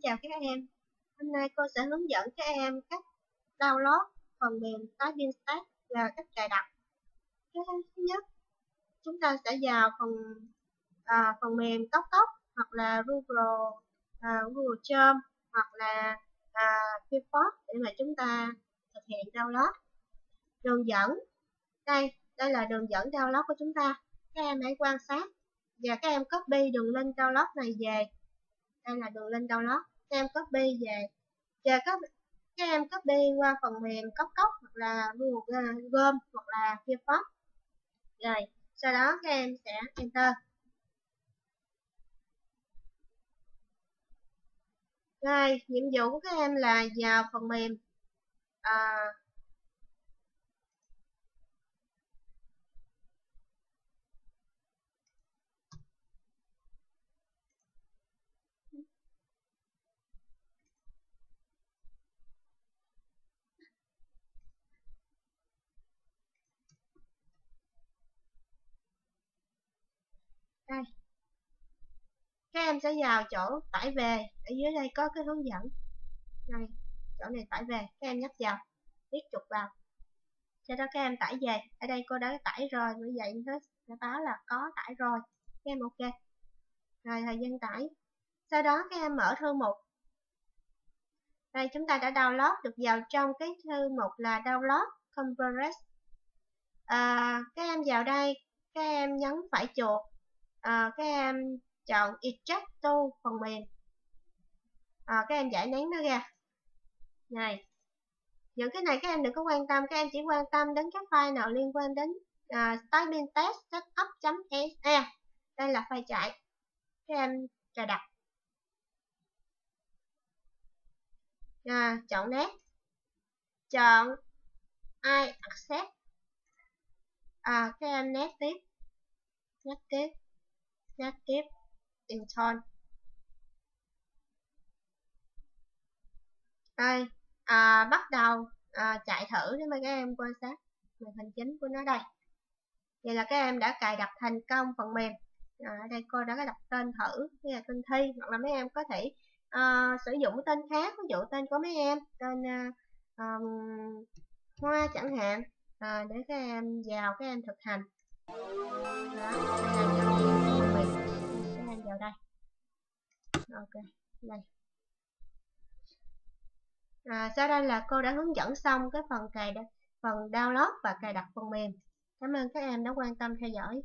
chào các em. Hôm nay cô sẽ hướng dẫn các em cách download phần mềm Typing Stats và cách cài đặt. Cái thứ nhất, chúng ta sẽ vào phần mềm Tóc hoặc là Google Chrome hoặc là Firefox để mà chúng ta thực hiện download. Đường dẫn đây là đường dẫn download của chúng ta. Các em hãy quan sát và các em copy đường link download này về. Đây là đường link download. Các em copy về và các em copy qua phần mềm Cốc hoặc là Google Chrome hoặc là Firefox. Rồi sau đó các em sẽ enter. Rồi nhiệm vụ của các em là vào phần mềm đây. Các em sẽ vào chỗ tải về, ở dưới đây có cái hướng dẫn. Này, chỗ này tải về, các em nhấp vào, viết chuột vào. Sau đó các em tải về, ở đây cô đã tải rồi, bởi vậy nó sẽ báo là có tải rồi. Các em ok. Rồi thời gian tải. Sau đó các em mở thư mục. Đây chúng ta đã download được vào trong cái thư mục là download compress. Các em vào đây, các em nhấn phải chuột, các em chọn Extract to phần mềm. Các em giải nén nó ra. Này, những cái này các em đừng có quan tâm, các em chỉ quan tâm đến các file nào liên quan đến Typing Test setup.exe. Đây là file chạy. Các em cài đặt. Chọn Next. Chọn I accept. Các em next tiếp. Install. Đây, bắt đầu chạy thử để mà các em quan sát màn hình chính của nó đây. Vậy là các em đã cài đặt thành công phần mềm. Ở đây cô đã đặt tên thử, như là tên Thi, hoặc là mấy em có thể sử dụng tên khác, ví dụ tên của mấy em, tên Hoa chẳng hạn, để các em vào các em thực hành. Đó, đây là giao diện phần mềm. Các em vào đây. Ok, đây. Sau đây là cô đã hướng dẫn xong cái phần download và cài đặt phần mềm. Cảm ơn các em đã quan tâm theo dõi.